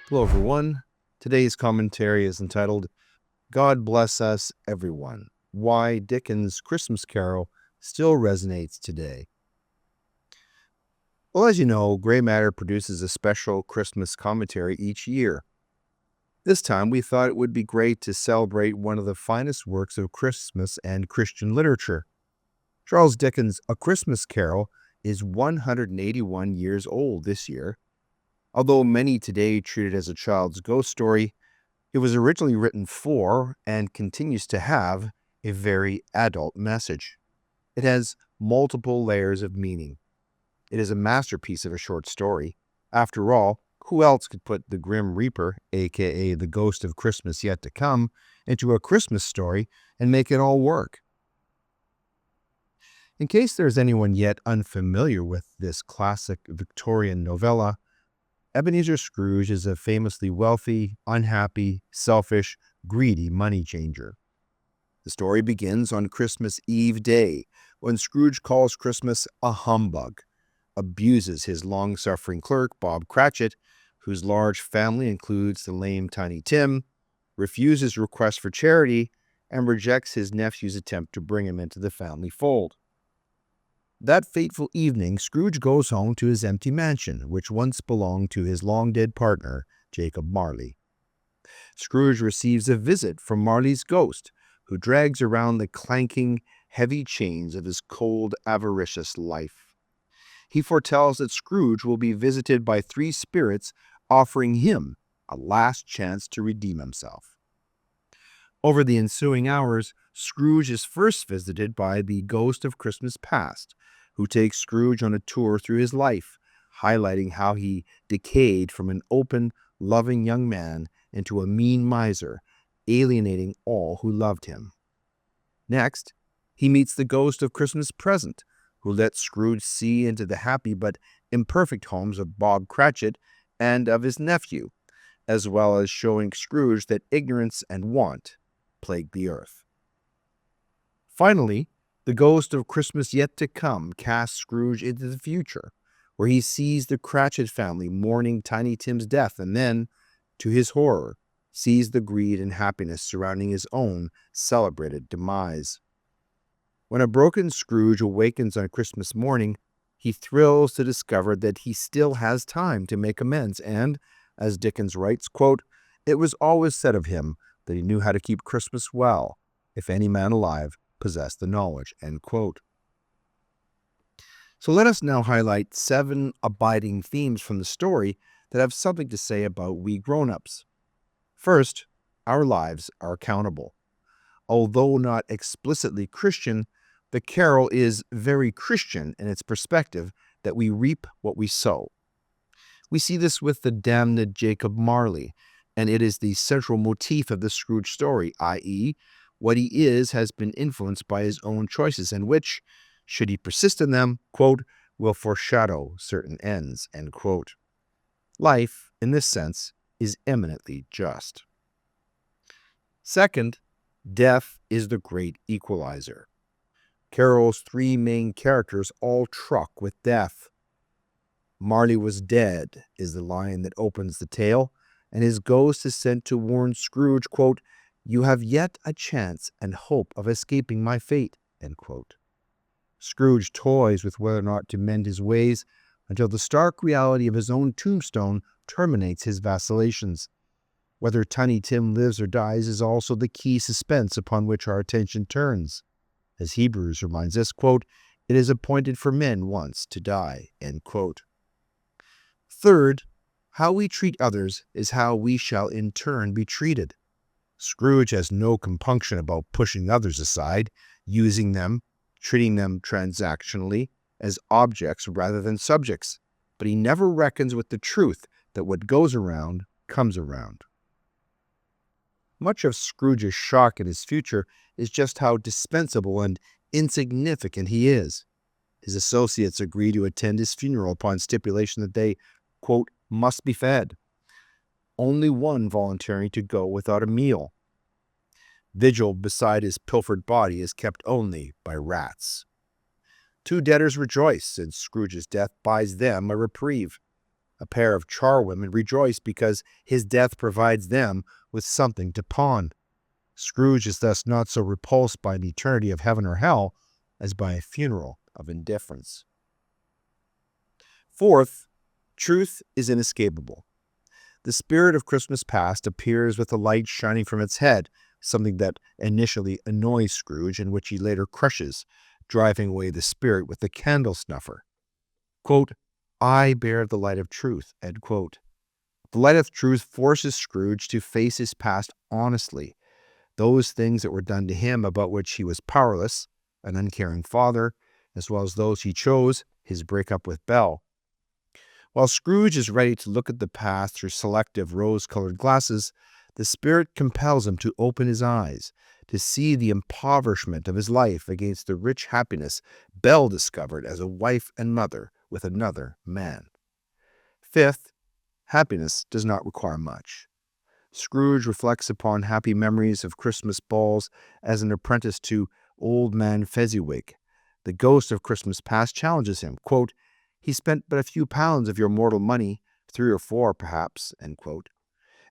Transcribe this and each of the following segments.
Hello, everyone. Today's commentary is entitled, God Bless Us, Everyone, Why Dickens' Christmas Carol Still Resonates Today. Well, as you know, Grey Matter produces a special Christmas commentary each year. This time, we thought it would be great to celebrate one of the finest works of Christmas and Christian literature. Charles Dickens' A Christmas Carol is 181 years old this year. Although many today treat it as a child's ghost story, it was originally written for, and continues to have, a very adult message. It has multiple layers of meaning. It is a masterpiece of a short story. After all, who else could put the Grim Reaper, aka the ghost of Christmas yet to come, into a Christmas story and make it all work? In case there's anyone yet unfamiliar with this classic Victorian novella, Ebenezer Scrooge is a famously wealthy, unhappy, selfish, greedy money changer. The story begins on Christmas Eve day, when Scrooge calls Christmas a humbug, abuses his long-suffering clerk, Bob Cratchit, whose large family includes the lame Tiny Tim, refuses requests for charity, and rejects his nephew's attempt to bring him into the family fold. That fateful evening, Scrooge goes home to his empty mansion, which once belonged to his long-dead partner, Jacob Marley. Scrooge receives a visit from Marley's ghost, who drags around the clanking, heavy chains of his cold, avaricious life. He foretells that Scrooge will be visited by three spirits, offering him a last chance to redeem himself. Over the ensuing hours, Scrooge is first visited by the ghost of Christmas past, who takes Scrooge on a tour through his life, highlighting how he decayed from an open, loving young man into a mean miser, alienating all who loved him. Next, he meets the ghost of Christmas present, who lets Scrooge see into the happy but imperfect homes of Bob Cratchit and of his nephew, as well as showing Scrooge that ignorance and want plague the earth. Finally, the ghost of Christmas yet to come casts Scrooge into the future, where he sees the Cratchit family mourning Tiny Tim's death and then, to his horror, sees the greed and happiness surrounding his own celebrated demise. When a broken Scrooge awakens on Christmas morning, he thrills to discover that he still has time to make amends and, as Dickens writes, quote, "It was always said of him that he knew how to keep Christmas well, if any man alive possessed the knowledge," end quote. So let us now highlight 7 abiding themes from the story that have something to say about we grown-ups. First, our lives are accountable. Although not explicitly Christian, the carol is very Christian in its perspective that we reap what we sow. We see this with the damned Jacob Marley, and it is the central motif of the Scrooge story, i.e., what he is has been influenced by his own choices, and which, should he persist in them, quote, will foreshadow certain ends, end quote. Life, in this sense, is eminently just. Second, death is the great equalizer. Carol's 3 main characters all truck with death. Marley was dead is the line that opens the tale, and his ghost is sent to warn Scrooge, quote, "You have yet a chance and hope of escaping my fate," end quote. Scrooge toys with whether or not to mend his ways until the stark reality of his own tombstone terminates his vacillations. Whether Tiny Tim lives or dies is also the key suspense upon which our attention turns. As Hebrews reminds us, quote, "It is appointed for men once to die," end quote. Third, how we treat others is how we shall in turn be treated. Scrooge has no compunction about pushing others aside, using them, treating them transactionally as objects rather than subjects, but he never reckons with the truth that what goes around comes around. Much of Scrooge's shock at his future is just how dispensable and insignificant he is. His associates agree to attend his funeral upon stipulation that they, quote, must be fed. Only one volunteering to go without a meal. Vigil beside his pilfered body is kept only by rats. 2 debtors rejoice, and Scrooge's death buys them a reprieve. A pair of charwomen rejoice because his death provides them with something to pawn. Scrooge is thus not so repulsed by an eternity of heaven or hell as by a funeral of indifference. Fourth, truth is inescapable. The spirit of Christmas past appears with the light shining from its head, something that initially annoys Scrooge and which he later crushes, driving away the spirit with the candle snuffer. Quote, I bear the light of truth, end quote. The light of truth forces Scrooge to face his past honestly. Those things that were done to him about which he was powerless, an uncaring father, as well as those he chose, his breakup with Belle. While Scrooge is ready to look at the past through selective rose-colored glasses, the Spirit compels him to open his eyes, to see the impoverishment of his life against the rich happiness Belle discovered as a wife and mother with another man. Fifth, happiness does not require much. Scrooge reflects upon happy memories of Christmas balls as an apprentice to Old Man Fezziwig. The ghost of Christmas past challenges him, quote, he spent but a few pounds of your mortal money, 3 or 4 perhaps, end quote.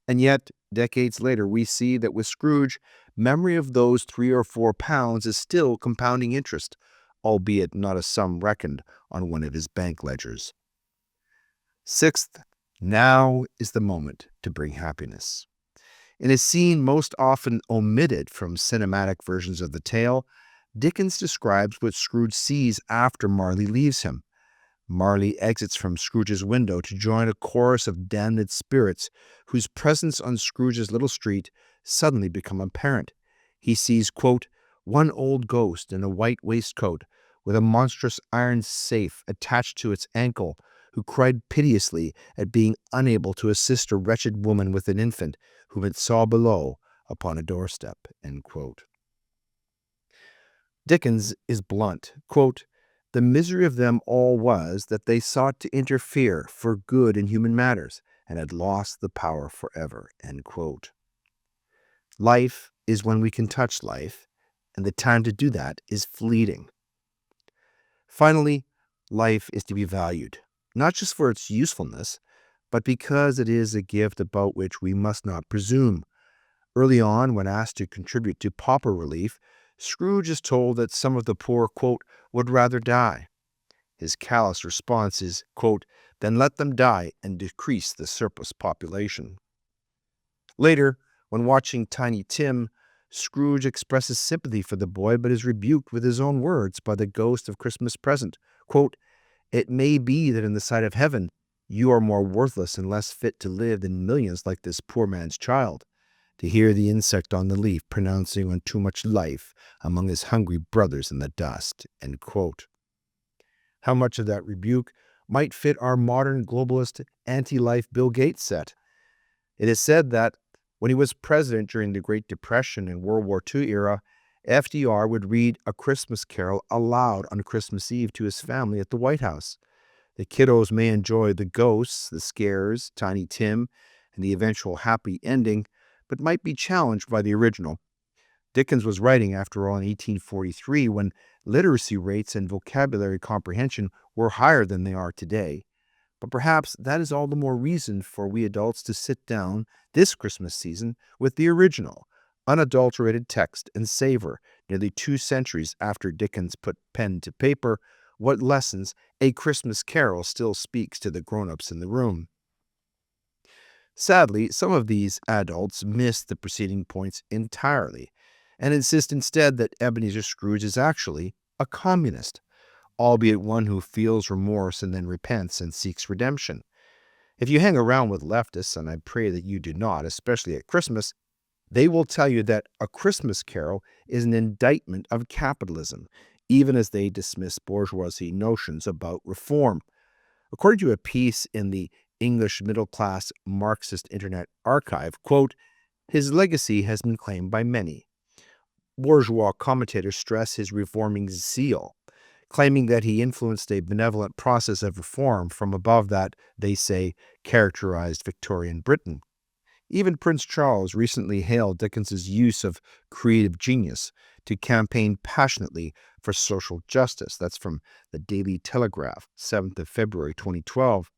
And yet, decades later, we see that with Scrooge, memory of those 3 or 4 pounds is still compounding interest, albeit not a sum reckoned on one of his bank ledgers. Sixth, now is the moment to bring happiness. In a scene most often omitted from cinematic versions of the tale, Dickens describes what Scrooge sees after Marley leaves him. Marley exits from Scrooge's window to join a chorus of damned spirits whose presence on Scrooge's little street suddenly become apparent. He sees, quote, one old ghost in a white waistcoat with a monstrous iron safe attached to its ankle, who cried piteously at being unable to assist a wretched woman with an infant whom it saw below upon a doorstep, end quote. Dickens is blunt, quote, the misery of them all was that they sought to interfere for good in human matters and had lost the power forever, end quote. Life is when we can touch life, and the time to do that is fleeting. Finally, life is to be valued, not just for its usefulness, but because it is a gift about which we must not presume. Early on, when asked to contribute to pauper relief, Scrooge is told that some of the poor, quote, would rather die. His callous response is, quote, then let them die and decrease the surplus population. Later, when watching Tiny Tim, Scrooge expresses sympathy for the boy but is rebuked with his own words by the ghost of Christmas present. Quote, it may be that in the sight of heaven you are more worthless and less fit to live than millions like this poor man's child. To hear the insect on the leaf pronouncing on too much life among his hungry brothers in the dust, end quote. How much of that rebuke might fit our modern globalist anti-life Bill Gates set? It is said that when he was president during the Great Depression and World War II era, FDR would read A Christmas Carol aloud on Christmas Eve to his family at the White House. The kiddos may enjoy the ghosts, the scares, Tiny Tim, and the eventual happy ending, but might be challenged by the original. Dickens was writing, after all, in 1843, when literacy rates and vocabulary comprehension were higher than they are today. But perhaps that is all the more reason for we adults to sit down this Christmas season with the original, unadulterated text and savor, nearly 2 centuries after Dickens put pen to paper, what lessons A Christmas Carol still speaks to the grown-ups in the room. Sadly, some of these adults miss the preceding points entirely and insist instead that Ebenezer Scrooge is actually a communist, albeit one who feels remorse and then repents and seeks redemption. If you hang around with leftists, and I pray that you do not, especially at Christmas, they will tell you that A Christmas Carol is an indictment of capitalism, even as they dismiss bourgeoisie notions about reform. According to a piece in the English middle-class Marxist Internet Archive, quote, his legacy has been claimed by many. Bourgeois commentators stress his reforming zeal, claiming that he influenced a benevolent process of reform from above that, they say, characterized Victorian Britain. Even Prince Charles recently hailed Dickens's use of creative genius to campaign passionately for social justice. That's from the Daily Telegraph, 7th of February 2012.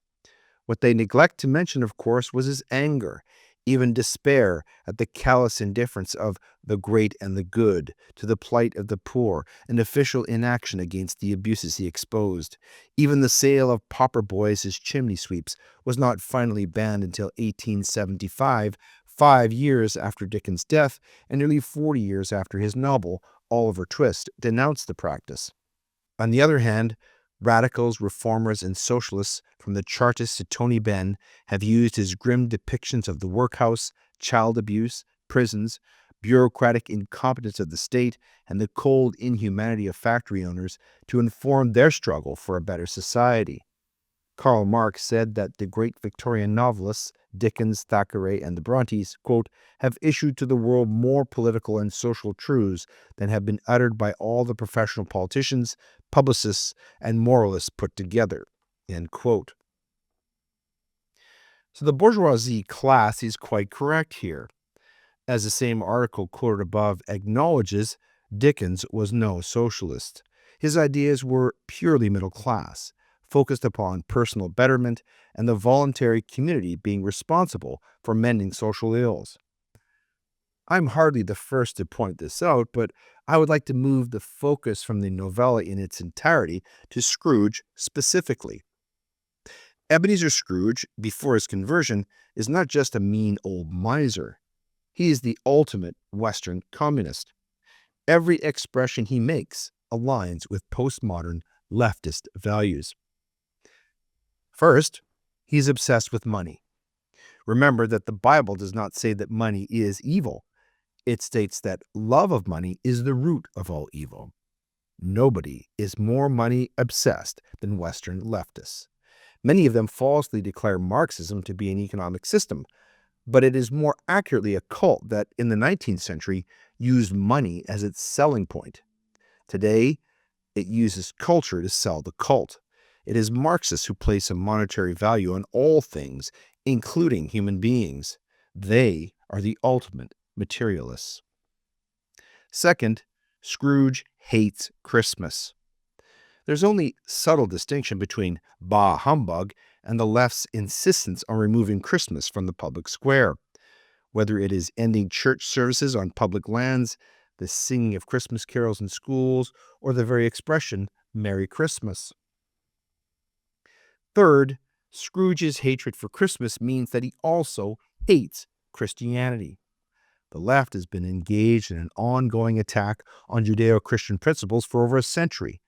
What they neglect to mention, of course, was his anger, even despair at the callous indifference of the great and the good to the plight of the poor, and official inaction against the abuses he exposed. Even the sale of pauper boys as chimney sweeps was not finally banned until 1875, 5 years after Dickens' death, and nearly 40 years after his novel, Oliver Twist, denounced the practice. On the other hand, radicals, reformers, and socialists, from the Chartists to Tony Benn, have used his grim depictions of the workhouse, child abuse, prisons, bureaucratic incompetence of the state, and the cold inhumanity of factory owners to inform their struggle for a better society. Karl Marx said that the great Victorian novelists, Dickens, Thackeray, and the Brontes, quote, have issued to the world more political and social truths than have been uttered by all the professional politicians, publicists, and moralists put together, end quote. So the bourgeoisie class is quite correct here. As the same article quoted above acknowledges, Dickens was no socialist. His ideas were purely middle class, focused upon personal betterment and the voluntary community being responsible for mending social ills. I'm hardly the first to point this out, but I would like to move the focus from the novella in its entirety to Scrooge specifically. Ebenezer Scrooge, before his conversion, is not just a mean old miser. He is the ultimate Western communist. Every expression he makes aligns with postmodern leftist values. First, he's obsessed with money. Remember that the Bible does not say that money is evil. It states that love of money is the root of all evil. Nobody is more money obsessed than Western leftists. Many of them falsely declare Marxism to be an economic system, but it is more accurately a cult that, in the 19th century, used money as its selling point. Today, it uses culture to sell the cult. It is Marxists who place a monetary value on all things, including human beings. They are the ultimate materialists. Second, Scrooge hates Christmas. There's only subtle distinction between bah humbug and the left's insistence on removing Christmas from the public square. Whether it is ending church services on public lands, the singing of Christmas carols in schools, or the very expression, Merry Christmas. Third, Scrooge's hatred for Christmas means that he also hates Christianity. The left has been engaged in an ongoing attack on Judeo-Christian principles for over a century.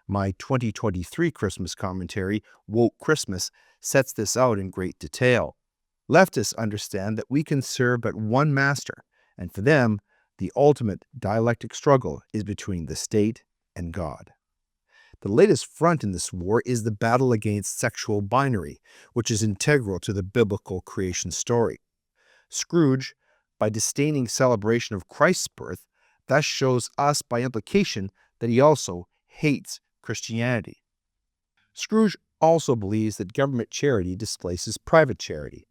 My 2023 Christmas commentary, Woke Christmas, sets this out in great detail. Leftists understand that we can serve but one master, and for them, the ultimate dialectic struggle is between the state and God. The latest front in this war is the battle against sexual binary, which is integral to the biblical creation story. Scrooge, by disdaining celebration of Christ's birth, thus shows us by implication that he also hates Christianity. Scrooge also believes that government charity displaces private charity.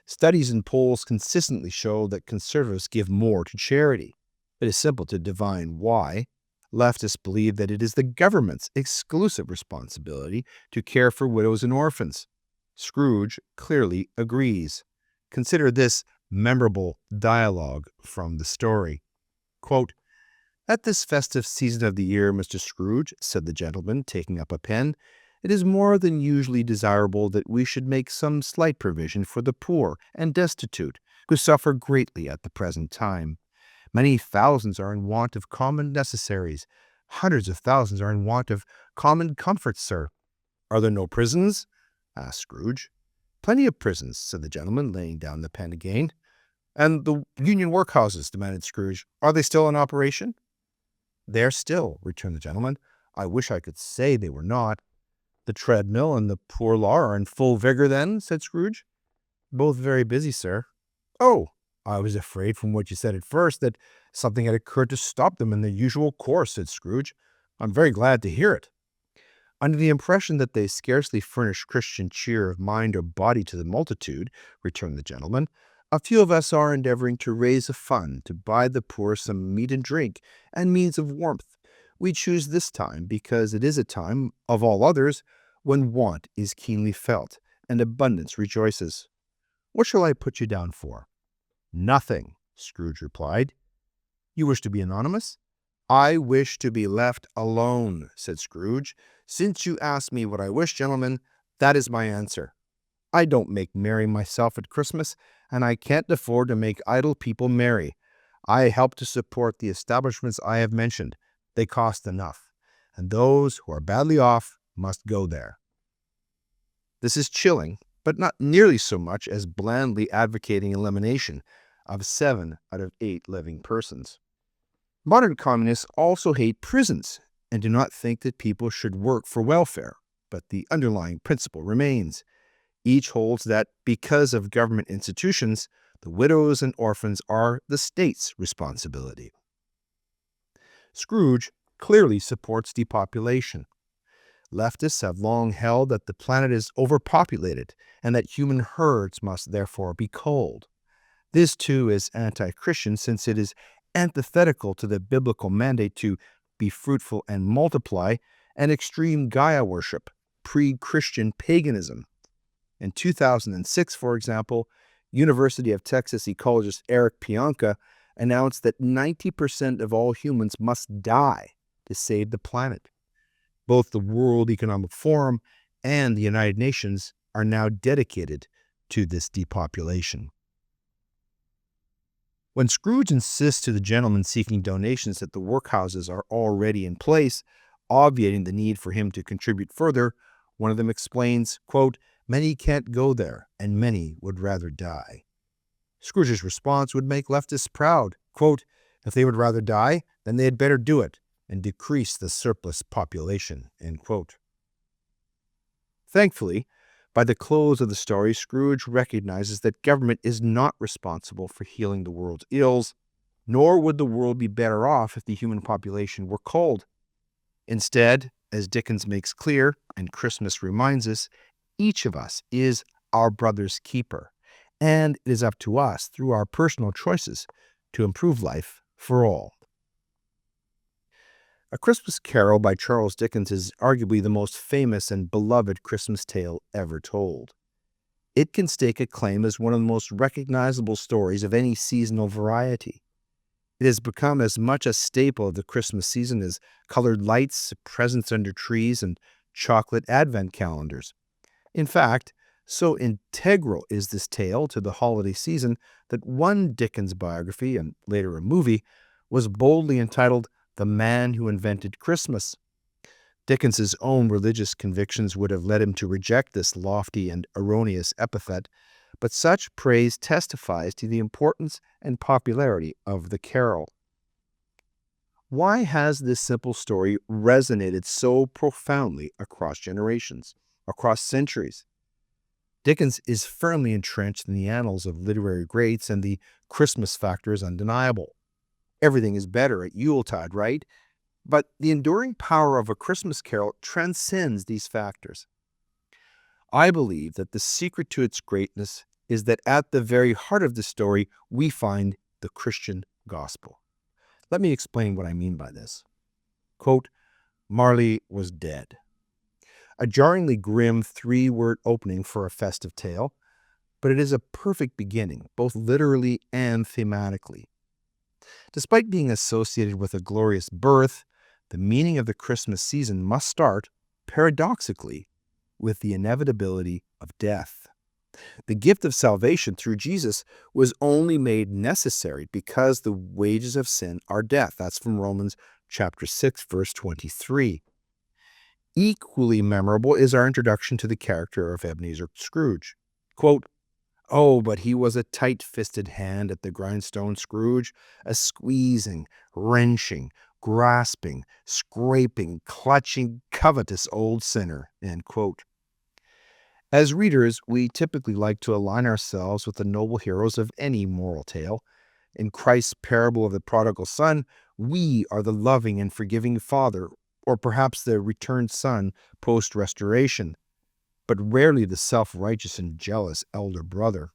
Studies and polls consistently show that conservatives give more to charity. It is simple to divine why. Leftists believe that it is the government's exclusive responsibility to care for widows and orphans. Scrooge clearly agrees. Consider this memorable dialogue from the story. Quote, "At this festive season of the year, Mr. Scrooge," said the gentleman, taking up a pen, "it is more than usually desirable that we should make some slight provision for the poor and destitute, who suffer greatly at the present time. Many thousands are in want of common necessaries. Hundreds of thousands are in want of common comforts, sir." "Are there no prisons?" asked Scrooge. "Plenty of prisons," said the gentleman, laying down the pen again. "And the union workhouses," demanded Scrooge, "are they still in operation?" "They are still," returned the gentleman. "I wish I could say they were not." "The treadmill and the poor law are in full vigor, then?" said Scrooge. "Both very busy, sir." "Oh, I was afraid from what you said at first that something had occurred to stop them in their usual course," said Scrooge. "I'm very glad to hear it." "Under the impression that they scarcely furnish Christian cheer of mind or body to the multitude," returned the gentleman, "a few of us are endeavoring to raise a fund to buy the poor some meat and drink and means of warmth. We choose this time because it is a time, of all others, when want is keenly felt, and abundance rejoices. What shall I put you down for?" "Nothing," Scrooge replied. "You wish to be anonymous?" "I wish to be left alone," said Scrooge. "Since you ask me what I wish, gentlemen, that is my answer. I don't make merry myself at Christmas, and I can't afford to make idle people merry. I help to support the establishments I have mentioned. They cost enough, and those who are badly off must go there." This is chilling, but not nearly so much as blandly advocating elimination of 7 out of 8 living persons. Modern communists also hate prisons and do not think that people should work for welfare, but the underlying principle remains. Each holds that because of government institutions, the widows and orphans are the state's responsibility. Scrooge clearly supports depopulation. Leftists have long held that the planet is overpopulated and that human herds must therefore be culled. This, too, is anti-Christian since it is antithetical to the biblical mandate to be fruitful and multiply and extreme Gaia worship, pre-Christian paganism. In 2006, for example, University of Texas ecologist Eric Pianka announced that 90% of all humans must die to save the planet. Both the World Economic Forum and the United Nations are now dedicated to this depopulation. When Scrooge insists to the gentleman seeking donations that the workhouses are already in place, obviating the need for him to contribute further, one of them explains, quote, "Many can't go there, and many would rather die." Scrooge's response would make leftists proud. Quote, "If they would rather die, then they had better do it and decrease the surplus population." End quote. Thankfully, by the close of the story, Scrooge recognizes that government is not responsible for healing the world's ills, nor would the world be better off if the human population were culled. Instead, as Dickens makes clear, and Christmas reminds us, each of us is our brother's keeper, and it is up to us, through our personal choices, to improve life for all. A Christmas Carol by Charles Dickens is arguably the most famous and beloved Christmas tale ever told. It can stake a claim as one of the most recognizable stories of any seasonal variety. It has become as much a staple of the Christmas season as colored lights, presents under trees, and chocolate advent calendars. In fact, so integral is this tale to the holiday season that one Dickens biography, and later a movie, was boldly entitled "The Man Who Invented Christmas." Dickens's own religious convictions would have led him to reject this lofty and erroneous epithet, but such praise testifies to the importance and popularity of the carol. Why has this simple story resonated so profoundly across generations, across centuries? Dickens is firmly entrenched in the annals of literary greats, and the Christmas factor is undeniable. Everything is better at Yuletide, right? But the enduring power of A Christmas Carol transcends these factors. I believe that the secret to its greatness is that at the very heart of the story, we find the Christian gospel. Let me explain what I mean by this. Quote, "Marley was dead." A jarringly grim 3-word opening for a festive tale, but it is a perfect beginning, both literally and thematically. Despite being associated with a glorious birth, the meaning of the Christmas season must start, paradoxically, with the inevitability of death. The gift of salvation through Jesus was only made necessary because the wages of sin are death. That's from Romans chapter 6, verse 23. Equally memorable is our introduction to the character of Ebenezer Scrooge. Quote, "Oh, but he was a tight-fisted hand at the grindstone, Scrooge, a squeezing, wrenching, grasping, scraping, clutching, covetous old sinner." End quote. As readers, we typically like to align ourselves with the noble heroes of any moral tale. In Christ's parable of the prodigal son, we are the loving and forgiving father, or perhaps the returned son post-restoration, but rarely the self-righteous and jealous elder brother.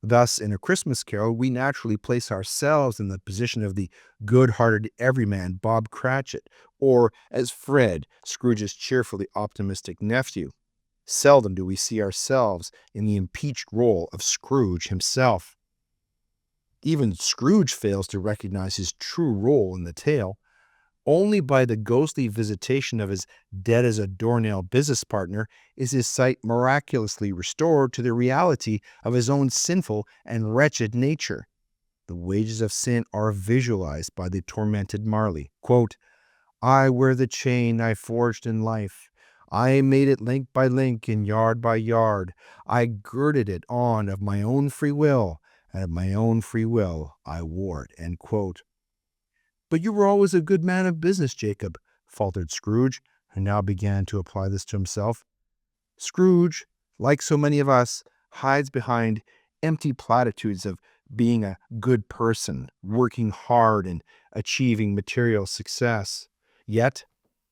Thus, in A Christmas Carol, we naturally place ourselves in the position of the good-hearted everyman Bob Cratchit, or as Fred, Scrooge's cheerfully optimistic nephew. Seldom do we see ourselves in the impeached role of Scrooge himself. Even Scrooge fails to recognize his true role in the tale. Only by the ghostly visitation of his dead-as-a-doornail business partner is his sight miraculously restored to the reality of his own sinful and wretched nature. The wages of sin are visualized by the tormented Marley. Quote, I wear the chain I forged in life. I made it link by link and yard by yard. I girded it on of my own free will, and of my own free will I wore it. End quote. But you were always a good man of business, Jacob, faltered Scrooge, who now began to apply this to himself. Scrooge, like so many of us, hides behind empty platitudes of being a good person, working hard, and achieving material success. Yet,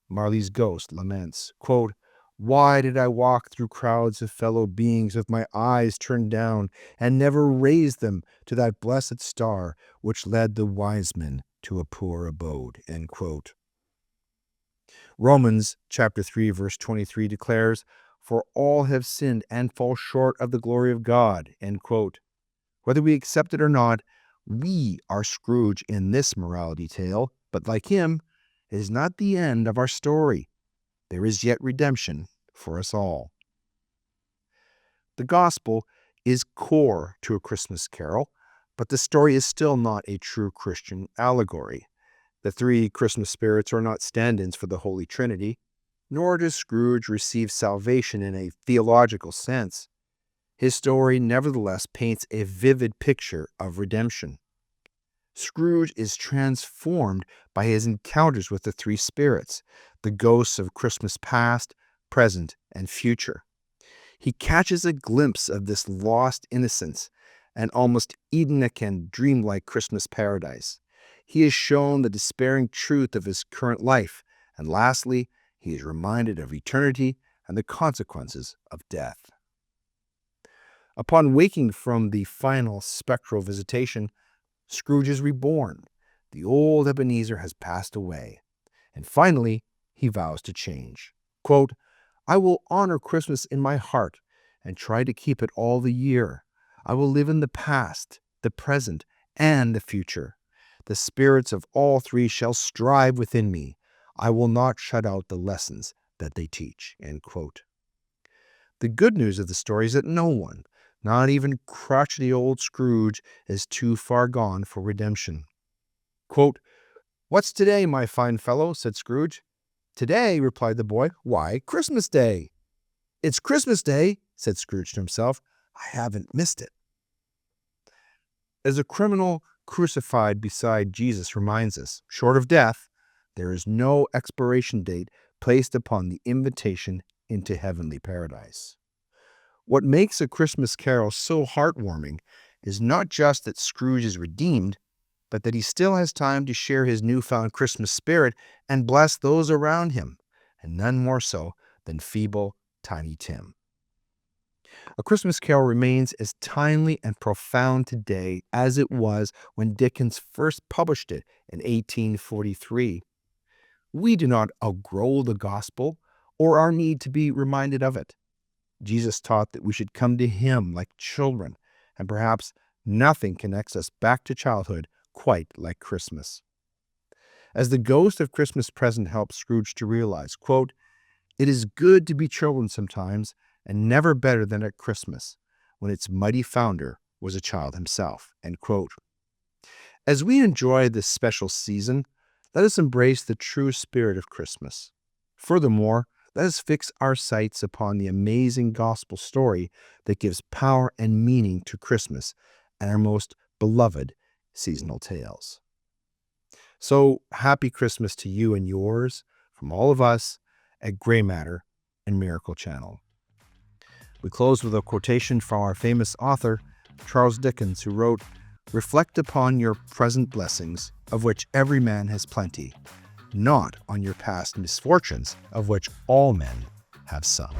Marley's ghost laments, quote, why did I walk through crowds of fellow beings with my eyes turned down and never raise them to that blessed star which led the wise men to a poor abode? End quote. Romans chapter 3, verse 23 declares, for all have sinned and fall short of the glory of God. End quote. Whether we accept it or not, we are Scrooge in this morality tale, but like him, it is not the end of our story. There is yet redemption for us all. The gospel is core to A Christmas Carol, but the story is still not a true Christian allegory. The three Christmas spirits are not stand-ins for the Holy Trinity, nor does Scrooge receive salvation in a theological sense. His story nevertheless paints a vivid picture of redemption. Scrooge is transformed by his encounters with the three spirits, the ghosts of Christmas past, present, and future. He catches a glimpse of this lost innocence, an almost Edenic and dreamlike Christmas paradise. He is shown the despairing truth of his current life, and lastly, he is reminded of eternity and the consequences of death. Upon waking from the final spectral visitation, Scrooge is reborn. The old Ebenezer has passed away. And finally, he vows to change. Quote, I will honor Christmas in my heart and try to keep it all the year. I will live in the past, the present, and the future. The spirits of all three shall strive within me. I will not shut out the lessons that they teach. End quote. The good news of the story is that no one, not even crotchety old Scrooge, is too far gone for redemption. Quote, what's today, my fine fellow? Said Scrooge. Today, replied the boy. Why, Christmas Day. It's Christmas Day, said Scrooge to himself. I haven't missed it. As a criminal crucified beside Jesus reminds us, short of death, there is no expiration date placed upon the invitation into heavenly paradise. What makes A Christmas Carol so heartwarming is not just that Scrooge is redeemed, but that he still has time to share his newfound Christmas spirit and bless those around him, and none more so than feeble Tiny Tim. A Christmas Carol remains as timely and profound today as it was when Dickens first published it in 1843. We do not outgrow the gospel or our need to be reminded of it. Jesus taught that we should come to him like children, and perhaps nothing connects us back to childhood quite like Christmas. As the ghost of Christmas present helps Scrooge to realize, quote, it is good to be children sometimes, and never better than at Christmas, when its mighty founder was a child himself. End quote. As we enjoy this special season, let us embrace the true spirit of Christmas. Furthermore, let us fix our sights upon the amazing gospel story that gives power and meaning to Christmas and our most beloved seasonal tales. So, happy Christmas to you and yours from all of us at Gray Matter and Miracle Channel. We close with a quotation from our famous author, Charles Dickens, who wrote, reflect upon your present blessings, of which every man has plenty, not on your past misfortunes, of which all men have some.